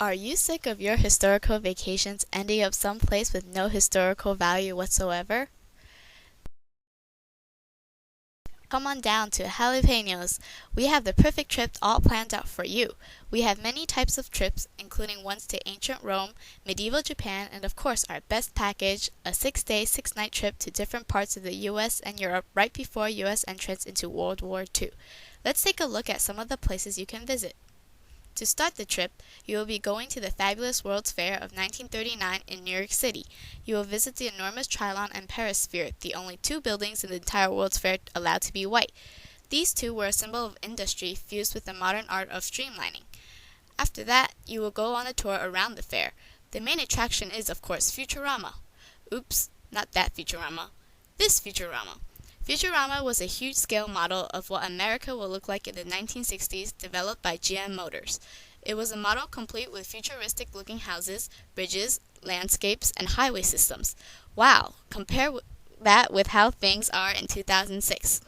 Are you sick of your historical vacations ending up someplace with no historical value whatsoever? Come on down to Jalapenos. We have the perfect trip all planned out for you. We have many types of trips, including ones to ancient Rome, medieval Japan, and of course our best package, a 6-day, 6-night trip to different parts of the US and Europe right before US entrance into World War II. Let's take a look at some of the places you can visit. To start the trip, you will be going to the fabulous World's Fair of 1939 in New York City. You will visit the enormous Trilon and Perisphere, the only two buildings in the entire World's Fair allowed to be white. These two were a symbol of industry fused with the modern art of streamlining. After that, you will go on a tour around the fair. The main attraction is, of course, Futurama. Oops, not that Futurama. This Futurama. Futurama was a huge-scale model of what America will look like in the 1960s, developed by GM Motors. It was a model complete with futuristic-looking houses, bridges, landscapes, and highway systems. Wow! Compare that with how things are in 2006.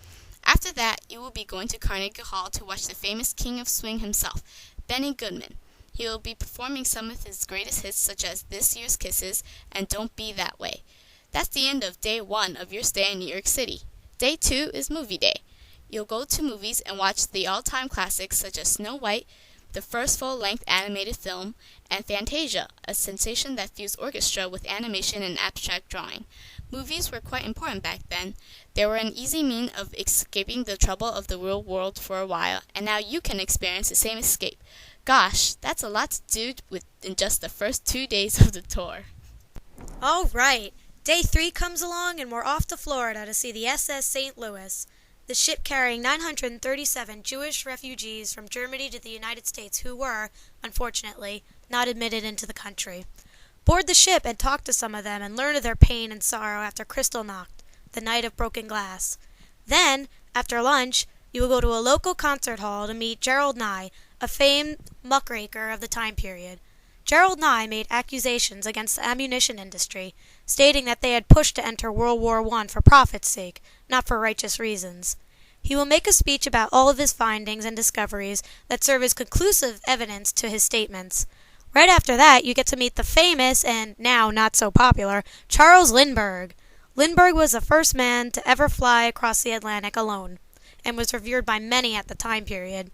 After that, you will be going to Carnegie Hall to watch the famous King of Swing himself, Benny Goodman. He will be performing some of his greatest hits such as This Year's Kisses and Don't Be That Way. That's the end of day 1 of your stay in New York City. Day 2 is movie day. You'll go to movies and watch the all-time classics such as Snow White, the first full-length animated film, and Fantasia, a sensation that fused orchestra with animation and abstract drawing. Movies were quite important back then. They were an easy means of escaping the trouble of the real world for a while, and now you can experience the same escape. Gosh, that's a lot to do in just the first 2 days of the tour. All right. Day 3 comes along and we're off to Florida to see the SS St. Louis, the ship carrying 937 Jewish refugees from Germany to the United States who were, unfortunately, not admitted into the country. Board the ship and talk to some of them and learn of their pain and sorrow after Kristallnacht, the night of broken glass. Then, after lunch, you will go to a local concert hall to meet Gerald Nye, a famed muckraker of the time period. Gerald Nye made accusations against the ammunition industry, stating that they had pushed to enter World War I for profit's sake, not for righteous reasons. He will make a speech about all of his findings and discoveries that serve as conclusive evidence to his statements. Right after that, you get to meet the famous, and now not so popular, Charles Lindbergh. Lindbergh was the first man to ever fly across the Atlantic alone, and was revered by many at the time period.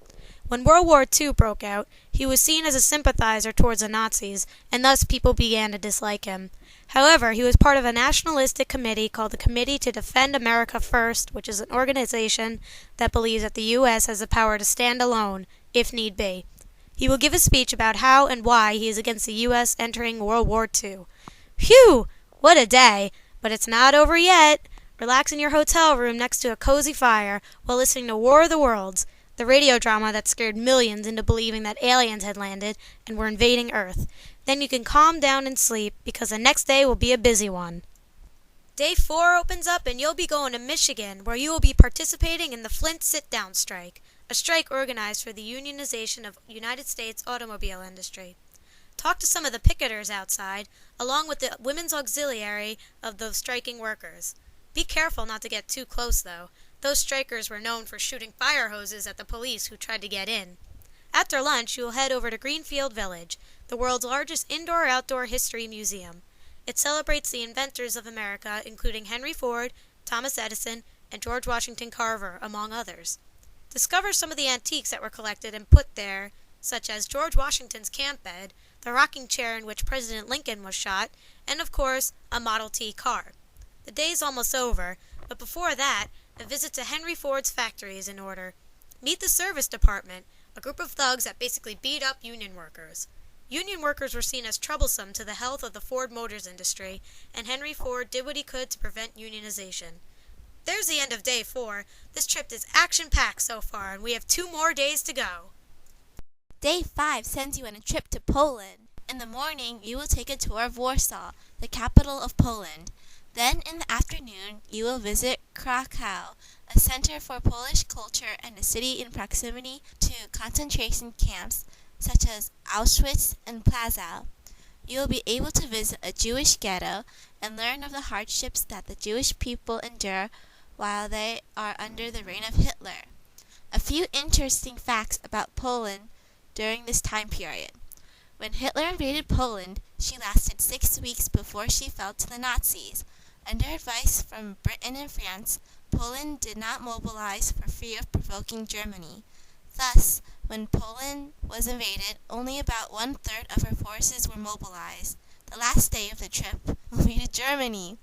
When World War II broke out, he was seen as a sympathizer towards the Nazis, and thus people began to dislike him. However, he was part of a nationalistic committee called the Committee to Defend America First, which is an organization that believes that the U.S. has the power to stand alone, if need be. He will give a speech about how and why he is against the U.S. entering World War II. Phew! What a day! But it's not over yet. Relax in your hotel room next to a cozy fire while listening to War of the Worlds, the radio drama that scared millions into believing that aliens had landed and were invading Earth. Then you can calm down and sleep, because the next day will be a busy one. Day 4 opens up and you'll be going to Michigan, where you will be participating in the Flint Sit-Down Strike, a strike organized for the unionization of United States automobile industry. Talk to some of the picketers outside, along with the Women's Auxiliary of the striking workers. Be careful not to get too close, though. Those strikers were known for shooting fire hoses at the police who tried to get in. After lunch, you will head over to Greenfield Village, the world's largest indoor-outdoor history museum. It celebrates the inventors of America, including Henry Ford, Thomas Edison, and George Washington Carver, among others. Discover some of the antiques that were collected and put there, such as George Washington's camp bed, the rocking chair in which President Lincoln was shot, and, of course, a Model T car. The day's almost over, but before that, a visit to Henry Ford's factory is in order. Meet the service department, a group of thugs that basically beat up union workers. Union workers were seen as troublesome to the health of the Ford Motors industry, and Henry Ford did what he could to prevent unionization. There's the end of day 4. This trip is action-packed so far, and we have 2 more days to go. Day 5 sends you on a trip to Poland. In the morning, you will take a tour of Warsaw, the capital of Poland. Then, in the afternoon, you will visit Krakow, a center for Polish culture and a city in proximity to concentration camps such as Auschwitz and Plaszow. You will be able to visit a Jewish ghetto and learn of the hardships that the Jewish people endure while they are under the reign of Hitler. A few interesting facts about Poland during this time period. When Hitler invaded Poland, she lasted 6 weeks before she fell to the Nazis. Under advice from Britain and France, Poland did not mobilize for fear of provoking Germany. Thus, when Poland was invaded, only about 1/3 of her forces were mobilized. The last day of the trip will be to Germany.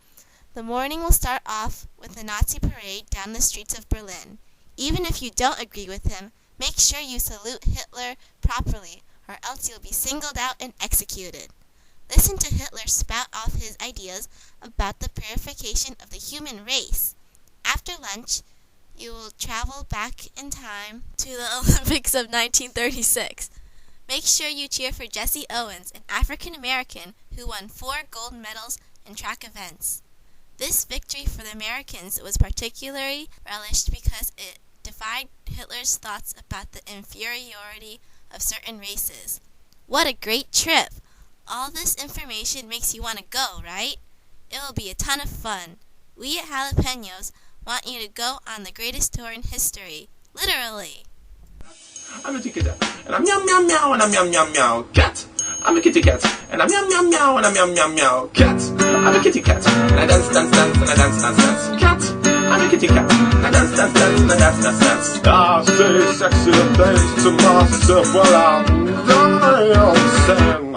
The morning will start off with the Nazi parade down the streets of Berlin. Even if you don't agree with him, make sure you salute Hitler properly, or else you'll be singled out and executed. Listen to Hitler spout off his ideas about the purification of the human race. After lunch, you will travel back in time to the Olympics of 1936. Make sure you cheer for Jesse Owens, an African American who won 4 gold medals in track events. This victory for the Americans was particularly relished because it defied Hitler's thoughts about the inferiority of certain races. What a great trip! All this information makes you want to go, right? It will be a ton of fun. We at Jalapenos want you to go on the greatest tour in history. Literally. I'm a kitty cat, and I'm meow meow meow, and I'm meow meow meow cat. I'm a kitty cat, and I'm meow meow meow, and I'm meow meow meow cat. I'm a kitty cat, and I dance dance dance, and I dance dance dance cat. I'm a kitty cat, and I dance dance dance, and I dance dance dance. I say sexy things to myself while I'm dancing.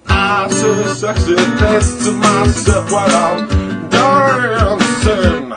I say sexy things to myself while I'm dancing.